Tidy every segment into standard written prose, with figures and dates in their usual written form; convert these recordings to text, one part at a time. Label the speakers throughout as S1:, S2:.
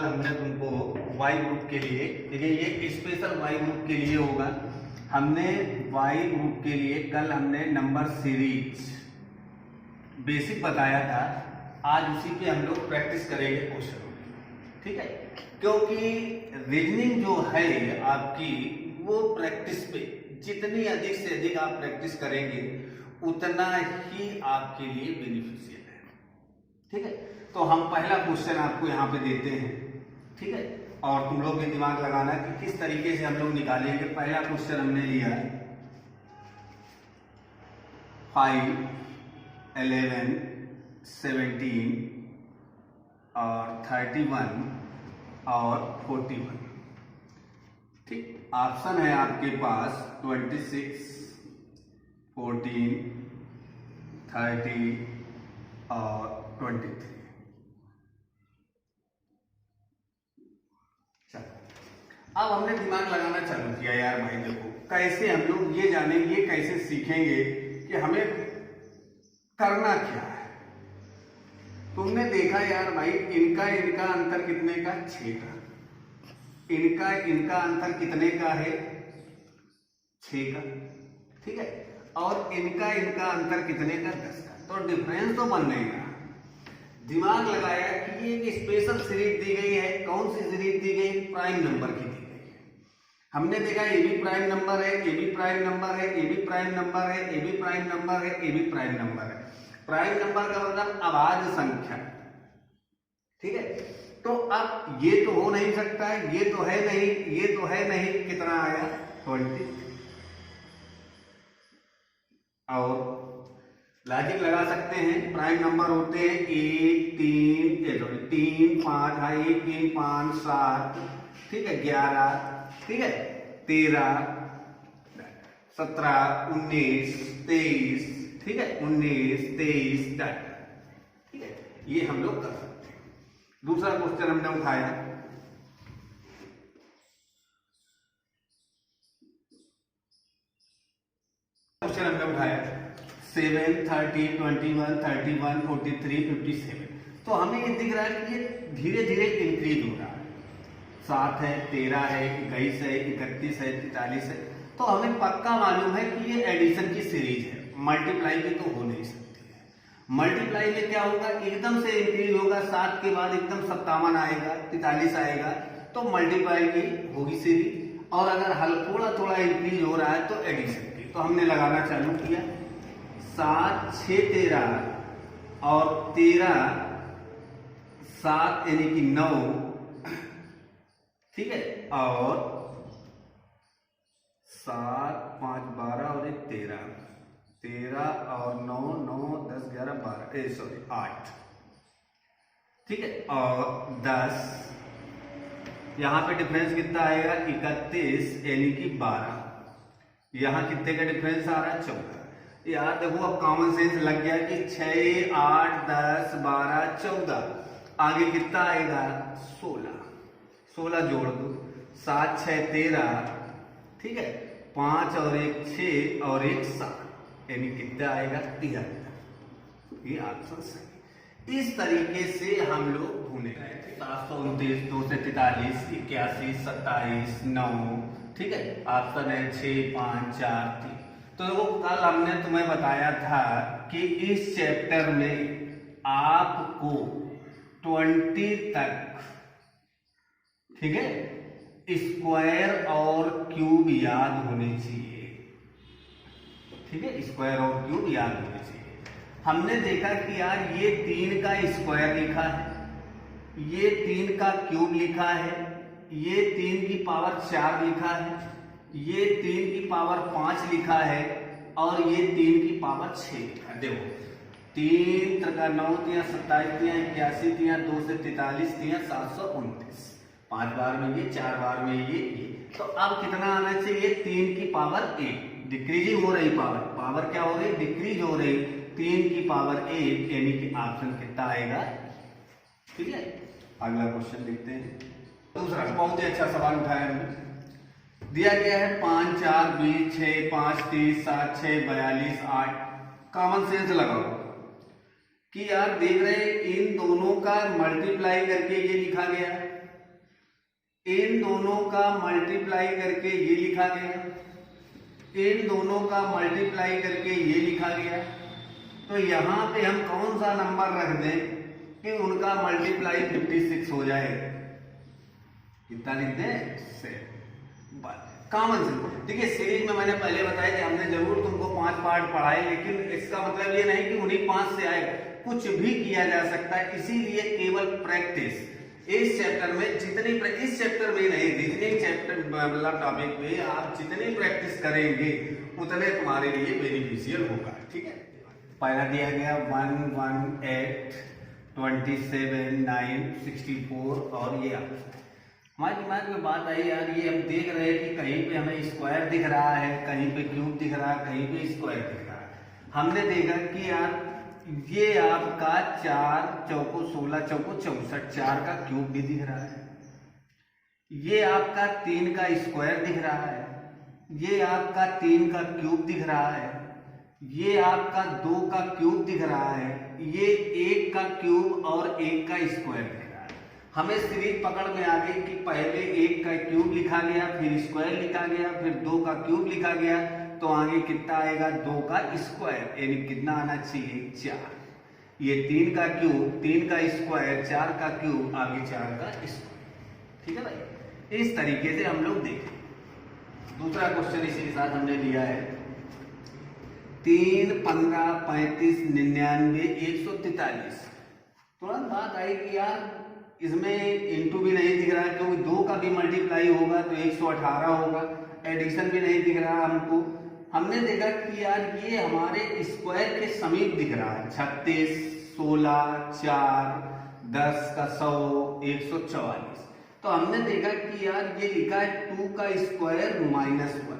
S1: कल हमने तुमको वाई ग्रुप के लिए, देखिए ये स्पेशल वाई ग्रुप के लिए होगा। हमने वाई ग्रुप के लिए कल हमने नंबर सीरीज बेसिक बताया था, आज उसी पे हम लोग प्रैक्टिस करेंगे क्वेश्चन, ठीक है। क्योंकि रीजनिंग जो है आपकी वो प्रैक्टिस पे जितनी अधिक से अधिक आप प्रैक्टिस करेंगे उतना ही आपके लिए बेनिफिशियल है, ठीक है। तो हम पहला क्वेश्चन आपको यहाँ पे देते हैं, ठीक है, और तुम लोग भी दिमाग लगाना कि किस तरीके से हम लोग निकालेंगे। पहला क्वेश्चन हमने लिया है 5, 11, 17 और 31 और 41, ठीक। ऑप्शन है आपके पास 26, 14, 30 और 23। अब हमने दिमाग लगाना चालू किया यार भाई, देखो कैसे हम लोग ये जानेंगे, कैसे सीखेंगे कि हमें करना क्या है। तुमने देखा यार भाई, इनका अंतर कितने का, 6 का। इनका अंतर कितने का है, 6 का, ठीक है। और इनका अंतर कितने का, 10 का। तो डिफरेंस तो बन नहीं रहा। दिमाग लगाया कि ये एक स्पेशल सीरीज दी गई है। कौन सी सीरीज दी गई, प्राइम नंबर की दी गई है। हमने देखा ए बी प्राइम नंबर है, ए बी प्राइम नंबर है, ए बी प्राइम नंबर है, ए बी प्राइम नंबर है, ए बी प्राइम नंबर है। प्राइम नंबर का मतलब अभाज्य संख्या, ठीक है। तो अब ये तो हो नहीं सकता है, ये तो है नहीं, ये तो है नहीं, कितना आया 20। और लॉजिक लगा सकते हैं, प्राइम नंबर होते हैं 1, 3, 5, 1, 3, 5, 7, ठीक है, 11, ठीक है, 13, 17, 19, 23, ठीक है, 19, 23, ठीक है। ये हम लोग कर सकते हैं। दूसरा क्वेश्चन हमने उठाया है 7, 30, 21, 31, 43, 57। तो हमें ये दिख रहा है कि ये धीरे धीरे इंक्रीज हो रहा है। 7 है, 13 है, 21 है, 31 है, 43 है। तो हमें पक्का मालूम है कि ये एडिशन की सीरीज है, मल्टीप्लाई की तो हो नहीं सकती है। मल्टीप्लाई में क्या होगा, एकदम से इंक्रीज होगा, 7 के बाद एकदम 57 आएगा, 43 आएगा, तो मल्टीप्लाई की होगी सीरीज। और अगर थोड़ा थोड़ा इंक्रीज हो रहा है तो एडिशन की। तो हमने लगाना चालू किया, 7, 6, 13 और 13, 7 यानी कि 9, ठीक है, और 7, 5, 12 और 1, 13, 13 और 9, 9, 10, 11, 12, 8, ठीक है, और 10। यहां पे डिफरेंस कितना आएगा, 31 यानी कि 12। यहां कितने का डिफरेंस आ रहा है, 14। यार देखो अब कॉमन सेंस लग गया कि 6, 8, 10, 12, 14, आगे कितना आएगा, 16। 16 जोड़ दो, 7, 6, 13, ठीक है, 5 और 1, 6 और 1, 7, यानी कितना आएगा, 73। ये ऑप्शन सही। इस तरीके से हम लोग ढूंढे 729, 2 से 43, 81, 27, 9, ठीक है। ऑप्शन है 6, 5, 4, 3। तो देखो कल हमने तुम्हें बताया था कि इस चैप्टर में आपको 20 तक, ठीक है, स्क्वायर और क्यूब याद होने चाहिए, ठीक है, स्क्वायर और क्यूब याद होने चाहिए। हमने देखा कि यार ये 3 का स्क्वायर लिखा है, ये 3 का क्यूब लिखा है, ये 3 की पावर 4 लिखा है, ये 3 की पावर 5 लिखा है, और ये 3 की पावर 6 लिखा है। देखो 3 का 9, 27, 81, 2 से 43, 729, 5 बार में ये, 4 बार में ये। तो अब कितना आना चाहिए, 3 की पावर 1, डिक्रीजिंग हो रही पावर क्या हो रही, डिक्रीज हो रही, 3 की पावर 1, यानी कि ऑप्शन कितना आएगा, ठीक है। अगला क्वेश्चन देखते हैं। दूसरा बहुत ही अच्छा सवाल उठाया हमने, दिया गया है 5, 4, 20, 6, 5, 30, 7, 6, 42, 8। कॉमन सेंस लगाओ कि यार देख रहे हैं इन दोनों का मल्टीप्लाई करके ये लिखा गया, इन दोनों का मल्टीप्लाई करके ये लिखा गया, इन दोनों का मल्टीप्लाई करके ये लिखा गया। तो यहां पे हम कौन सा नंबर रख दें कि उनका मल्टीप्लाई 56 हो जाए? कितना लिख दें? 7। Common sense. देखिए सीरीज में मैंने पहले बताया कि हमने जरूर तुमको 5 पार्ट पढ़ाए, लेकिन इसका मतलब ये नहीं कि उन्हीं 5 से आए, कुछ भी किया जा सकता है। इसीलिए केवल प्रैक्टिस इस चैप्टर में जितनी, इस चैप्टर में नहीं, रीजनिंग चैप्टर मतलब टॉपिक में आप जितनी प्रैक्टिस करेंगे उतने तुम्हारे लिए बेनिफिशियल होगा। ठीक है, पहला दिया गया 1, 1, 8, 27, 9, 64 और ये हमारे दिमाग में बात आई यार, ये हम देख रहे हैं कि कहीं पे हमें स्क्वायर दिख रहा है, कहीं पे क्यूब दिख रहा है, कहीं पे स्क्वायर दिख रहा है। हमने देखा कि यार ये आपका 4 चौको 16 चौको 64, 4 का क्यूब भी दिख रहा है, ये आपका 3 का स्क्वायर दिख रहा है, ये आपका 3 का क्यूब दिख रहा है, ये आपका 2 का क्यूब दिख रहा है, ये 1 का क्यूब और 1 का स्क्वायर दिख रहा है। हमें सीरीज पकड़ में आ गई कि पहले 1 का क्यूब लिखा गया, फिर स्क्वायर लिखा गया, फिर 2 का क्यूब लिखा गया, तो आगे कितना आएगा? 2 का स्क्वायर, यानी कितना आना चाहिए? 4। ये 3 का क्यूब, 3 का स्क्वायर, 4 का क्यूब, आगे 4 का स्क्वायर। ठीक है भाई, इस तरीके से हम लोग देखें। दूसरा क्वेश्चन इसी के साथ हमने लिया है 3, 15, 35, 99, 143। तुरंत बात आई कि यार इसमें इंटू भी नहीं दिख रहा है, क्योंकि 2 का भी मल्टीप्लाई होगा तो 118 होगा, एडिशन भी नहीं दिख रहा हमको। हमने देखा कि यार ये हमारे स्क्वायर के समीप दिख रहा है, 36, 16, 4, 10 का 100, 144। तो हमने देखा कि यार ये लिखा है 2 का स्क्वायर -1,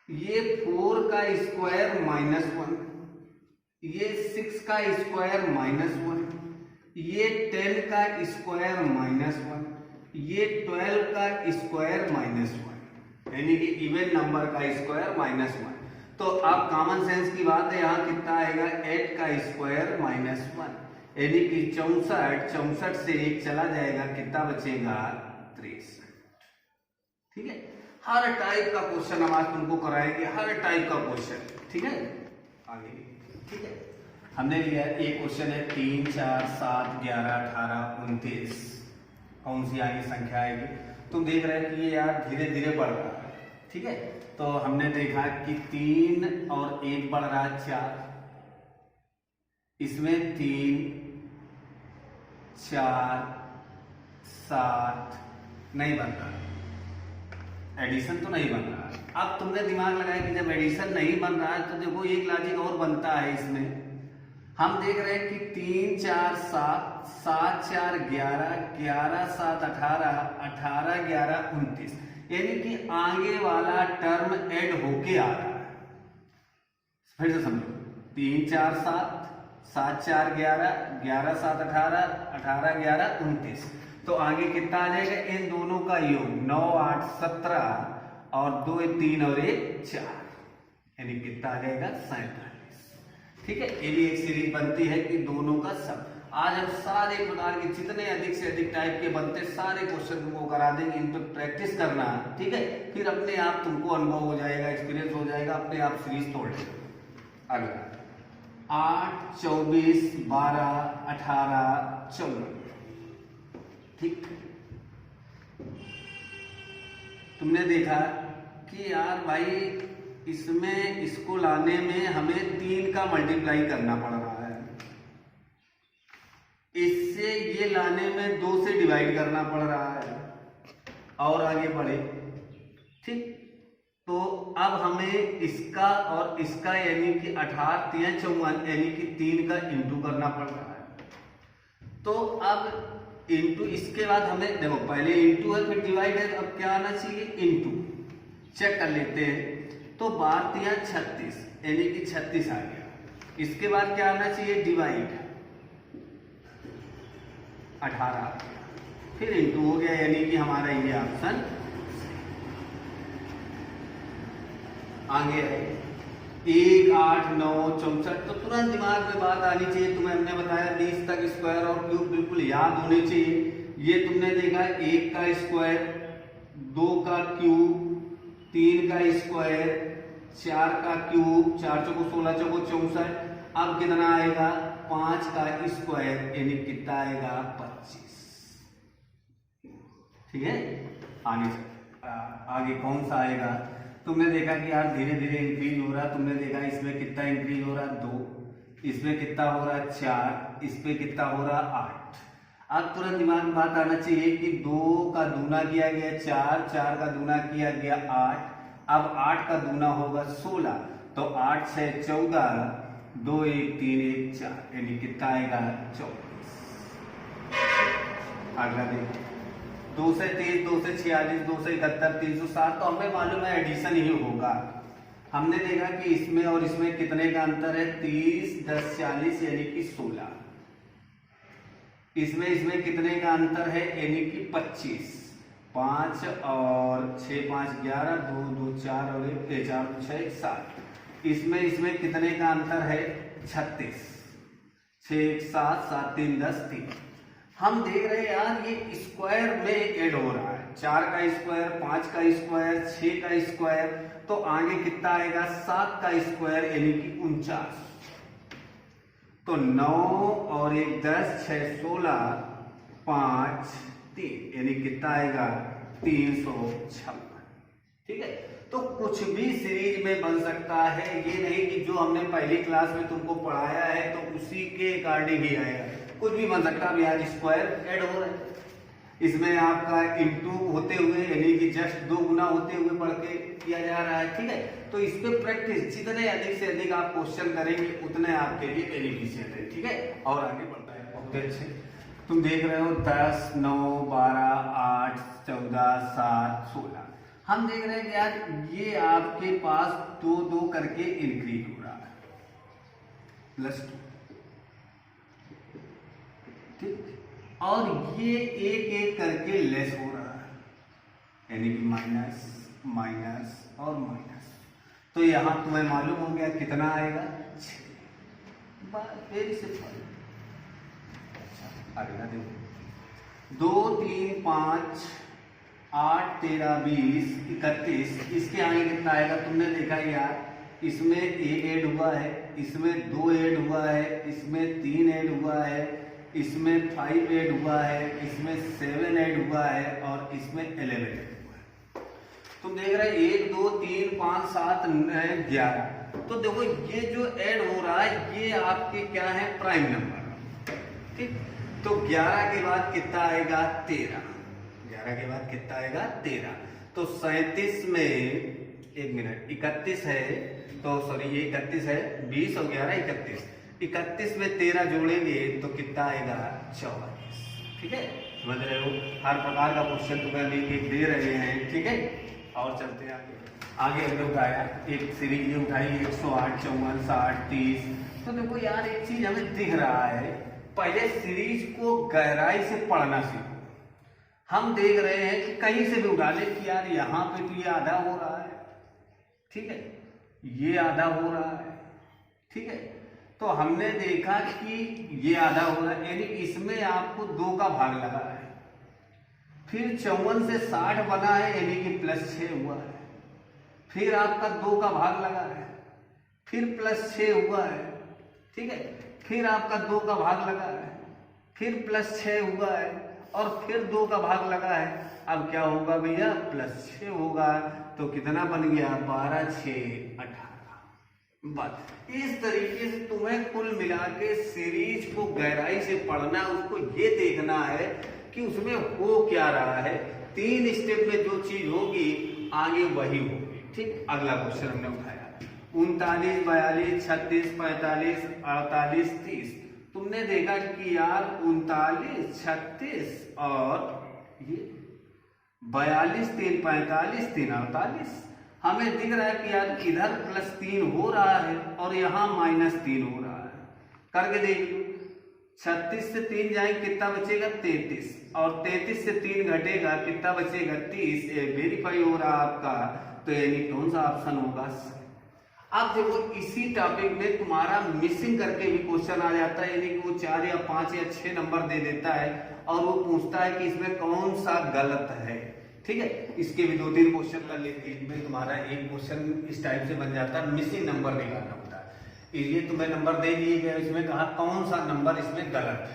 S1: ये 4 का स्क्वायर -1, ये 6 का स्क्वायर -1, ये 10 का स्क्वायर -1, ये 12 का स्क्वायर -1, यानी कि इवन नंबर का स्क्वायर -1। तो अब कॉमन सेंस की बात है, यहाँ कितना आएगा? 8 का स्क्वायर -1, यानी कि 64 से 1 चला जाएगा, कितना बचेगा? 63। ठीक है, हर टाइप का क्वेश्चन हम आज तुमको कराएंगे, हर टाइप का क्वेश्चन। ठीक है, आगे। ठीक है, हमने लिया एक क्वेश्चन है 3, 4, 7, 11, 18, 29। कौन सी आगे संख्या आएगी? तुम देख रहे हैं कि ये यार धीरे धीरे बढ़ रहा है। ठीक है, तो हमने देखा कि 3 और 1 बढ़ रहा है 4, इसमें 3, 4, 7 नहीं बन रहा, एडिशन तो नहीं बन रहा। अब तुमने दिमाग लगाया कि जब एडिशन नहीं बन रहा है तो देखो एक लॉजिक और बनता है इसमें। हम देख रहे हैं कि 3, 4, 7, 7, 4, 11, 11, 7, 18, 18, 11, 29, यानी कि आगे वाला टर्म ऐड होके आ रहा है। फिर से समझो, 3, 4, 7, 7, 4, 11, 11, 7, 18, 18, 11, 29, तो आगे कितना आ जाएगा? इन दोनों का योग 9, 8, 17 और 2, 3 और 1, 4, यानी कितना आ जाएगा? 47। ठीक है, ये भी एक सीरीज बनती है कि दोनों का सब। आज हम सारे प्रकार के जितने अधिक से अधिक टाइप के बनते सारे क्वेश्चन तुमको करा देंगे, इन पर प्रैक्टिस करना है। ठीक है, फिर अपने आप तुमको अनुभव हो जाएगा, एक्सपीरियंस हो जाएगा, अपने आप सीरीज तोड़ लेगा। अगला 8, 24, 12, 18, 14। ठीक, तुमने देखा कि यार भाई इसमें इसको लाने में हमें 3 का मल्टीप्लाई करना पड़ रहा है, इससे ये लाने में 2 से डिवाइड करना पड़ रहा है, और आगे बढ़े। ठीक, तो अब हमें इसका और इसका यानी कि 18, 3, 54 यानी कि 3 का इंटू करना पड़ रहा है। तो अब इंटू, इसके बाद हमें देखो पहले इंटू है फिर डिवाइड है, तो अब क्या आना चाहिए? इंटू। चेक कर लेते हैं, तो 12, 3, 36 यानी कि 36 आ गया। इसके बाद क्या आना चाहिए? डिवाइड, 18, फिर इंटू हो गया, यानी कि हमारा ये ऑप्शन आगे है 1, 8, 9, 64। तो तुरंत दिमाग में बात आनी चाहिए, तुम्हें हमने बताया 20 तक स्क्वायर और क्यूब बिल्कुल याद होने चाहिए। ये तुमने देखा 1 का स्क्वायर, 2 का क्यूब, 3 का स्क्वायर, 4 का क्यूब, 4 चौको 16 चौको 64। अब कितना आएगा 5 का स्क्वायर यानी कितना आएगा 25। ठीक है, आगे कौन सा आएगा? तुमने देखा कि यार धीरे धीरे इंक्रीज हो रहा। तुमने देखा इसमें कितना इंक्रीज हो रहा 2, इसमें कितना हो रहा 4, इस पे कितना हो रहा 8। अब तुरंत दिमाग में बात आना चाहिए कि 2 का दूना किया गया 4, 4 का दूना किया गया 8, अब 8 का दूना होगा 16, तो 8 से 14, 2 1 3 1 4 यानी कितना आएगा 24। अगला देखो 2 से 23, 2 से 46, 2 से 71, 360। तो हमें मालूम है एडिशन ही होगा। हमने देखा कि इसमें और इसमें कितने का अंतर है 30, 10 40 यानी कि 16। इसमें कितने का अंतर है यानी कि 25, 5 और 6 5 11, 2 2 4 और 1 4 6 7। इसमें कितने का अंतर है 36, 6 1 7 7 3 10 3। हम देख रहे हैं यार ये स्क्वायर में ऐड हो रहा है, 4 का स्क्वायर, 5 का स्क्वायर, 6 का स्क्वायर, तो आगे कितना आएगा 7 का स्क्वायर यानी कि 49। तो 9 और 1 10, 6 16, 5 3 यानी कितना आएगा 356। ठीक है, तो कुछ भी सीरीज में बन सकता है, ये नहीं कि जो हमने पहली क्लास में तुमको पढ़ाया है तो उसी के अकॉर्डिंग ही आएगा। कुछ भी बन सकता है। यार स्क्वायर ऐड हो रहा है, इसमें आपका इंटू होते हुए यानी कि जस्ट 2 गुना होते हुए बढ़ के किया जा रहा है। ठीक है, तो इस पे प्रैक्टिस जितने अधिक से अधिक आप क्वेश्चन करेंगे उतने आपके लिए बेनिफिशियल है। ठीक है, और आगे बढ़ता है बहुत अच्छे। तुम देख रहे हो 10 9 12 8 14 7 16। हम देख रहे हैं कि यार ये आपके पास 2 2 करके इंक्रीज हो रहा है, +2। ठीक, और ये 1 1 करके लेस हो रहा है यानी कि माइनस माइनस और माइनस। तो यहां तुम्हें मालूम हो गया कितना आएगा 6। Very simple. अगला देखो 2 3 5 8 13 20 31। इसके आगे कितना आएगा? तुमने देखा यार इसमें 1 ऐड हुआ है, इसमें 2 ऐड हुआ है, इसमें 3 ऐड हुआ है, इसमें 5 ऐड हुआ है, इसमें 7 ऐड हुआ है और इसमें 11 ऐड हुआ है। तुम देख रहे 1 2 3 5 7 9 11। तो देखो ये जो ऐड हो रहा है ये आपके क्या है प्राइम नंबर। ठीक, तो 11 के बाद कितना आएगा 13। 11 के बाद कितना आएगा 13। तो 37 में 1 मिनट 31 है, तो सॉरी ये 31 है, 20 और 11 31। 31 में 13 जोड़ेंगे तो कितना आएगा 44। ठीक है, समझ रहे हो? हर प्रकार का क्वेश्चन तुम्हें एक दे रहे हैं। ठीक है, और चलते हैं आगे हमने उठाया एक सीरीज उठाई 108 54 60 30। तो देखो यार एक चीज हमें दिख रहा है, पहले सीरीज को गहराई से पढ़ना सीखो। हम देख रहे हैं कि कहीं से भी उठा ले कि यार यहाँ पे तो ये आधा हो रहा है, ठीक है, ये आधा हो रहा है। ठीक है, तो हमने देखा कि ये आधा हो रहा है यानी इसमें आपको 2 का भाग लगा है। फिर 54 से 60 बना है यानी कि +6 हुआ है। फिर आपका 2 का भाग लगा है, फिर +6 हुआ है। ठीक है, फिर आपका 2 का भाग लगा है, फिर +6 हुआ है और फिर 2 का भाग लगा है। अब क्या होगा भैया +6 होगा, तो कितना बन गया 12 6 18। बस इस तरीके से तुम्हें कुल मिला के सीरीज को गहराई से पढ़ना, उसको ये देखना है कि उसमें हो क्या रहा है। 3 स्टेप में जो चीज होगी आगे वही होगी। ठीक, अगला क्वेश्चन हमने उठाया 39 42 36 45 48 30। तुमने देखा कि यार 39 36 और ये 42 3 45 3 48। हमें दिख रहा है कि यार इधर +3 हो रहा है और यहाँ -3 हो रहा है। करके देखिए 36 से 3 जाएंगे कितना बचेगा 33 और 33 से 3 घटेगा कितना बचेगा 30। वेरीफाई हो रहा आपका, तो यानी कौन सा ऑप्शन होगा? अब देखो इसी टॉपिक में तुम्हारा मिसिंग करके भी क्वेश्चन आ जाता है, यानी कि वो 4 या 5 या 6 नंबर दे देता है और वो पूछता है कि इसमें कौन सा गलत है। ठीक है, इसके भी 2-3 क्वेश्चन कर लेते हैं। इसमें तुम्हारा एक क्वेश्चन इस टाइप से बन जाता है, मिसिंग नंबर निकालना होता है। ये तुम्हें नंबर दे दिए गए, इसमें कहा कौन सा नंबर इसमें गलत है।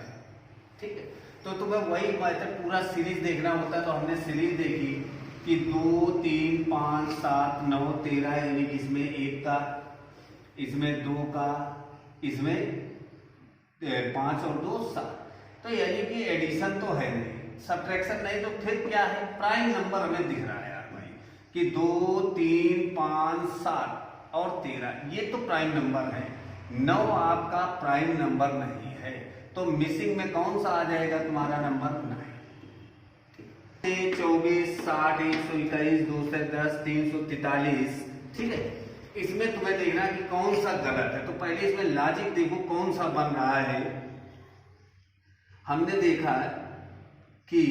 S1: ठीक है, तो तुम्हें वही मेथड पूरा सीरीज देखना होता है। तो हमने सीरीज देखी कि 2, 3, 5, 7, 9, 13, यानी कि इसमें 1 का, इसमें 2 का, इसमें 5 और 2 7। तो यानी कि एडिशन तो है नहीं, सब्ट्रैक्शन नहीं, तो फिर क्या है, प्राइम नंबर हमें दिख रहा है यार भाई कि 2, 3, 5, 7 और 13 ये तो प्राइम नंबर है। 9 आपका प्राइम नंबर नहीं है, तो मिसिंग में कौन सा आ जाएगा तुम्हारा नंबर 9। 24, 60, 121, 210, 343। ठीक है, इसमें तुम्हें देखना कि कौन सा गलत है। तो पहले इसमें लॉजिक देखो कौन सा बन रहा है। हमने देखा कि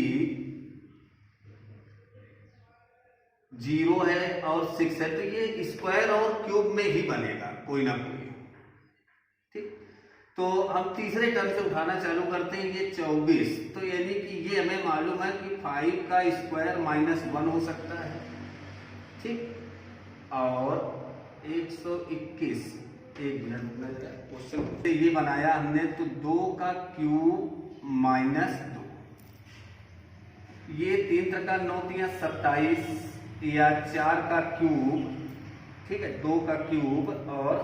S1: 0 है और 6 है, तो ये स्क्वायर और क्यूब में ही बनेगा कोई ना कोई। ठीक, तो हम तीसरे टर्म से उठाना चालू करते हैं। ये 24, तो यानी कि ये हमें मालूम है कि 5 का स्क्वायर -1 हो सकता है। ठीक, और 121, एक मिनट में क्वेश्चन ये बनाया हमने, तो 2 का क्यूब -2, ये 3 का 9 3 27 या 4 का क्यूब। ठीक है, 2 का क्यूब और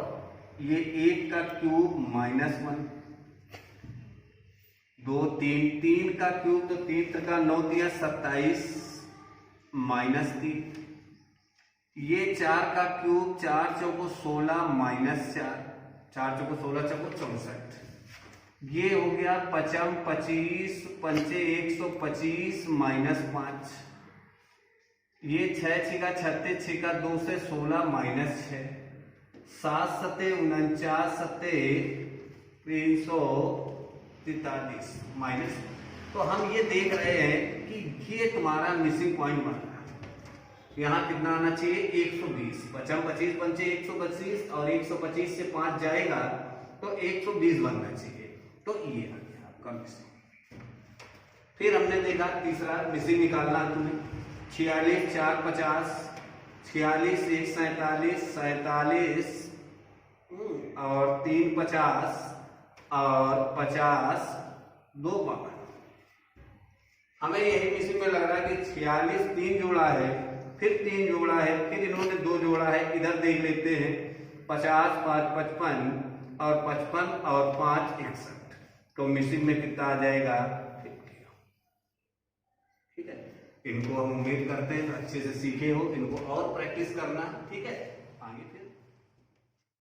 S1: ये 1 का क्यूब -1, 2 3 का क्यूब, तो 3 का 9 3 27 -3, ये 4 का क्यूब, 4 चौको 16 -4, 4 चौको 16 चौको 64, ये हो गया 55 25 पंचे 125 -5, ये 6 6 का 36, 6 का 2 से 16 -6, 7 7 49 7 343 माइनस। तो हम ये देख रहे हैं कि ये तुम्हारा मिसिंग पॉइंट बन रहा है। यहाँ कितना आना चाहिए, 120, 55 25 पंचे 125 और 125 से 5 जाएगा तो 120 बनना चाहिए। तो ये आ गया आपका मिसिंग। फिर हमने देखा तीसरा मिसिंग निकालना तुम्हें, 46 4 50, 46 1 47 47 और 3 50 और 50 2 5। हमें यही मिसिंग में लग रहा है कि 46 3 जोड़ा है, फिर 3 जोड़ा है, फिर इन्होंने 2 जोड़ा है। इधर देख लेते हैं, 50 5 55 और 55 और 5 61, तो मिसिंग में कितना आ जाएगा 50। ठीक है, इनको हम उम्मीद करते हैं अच्छे से सीखे हो, इनको और प्रैक्टिस करना। ठीक है, आगे फिर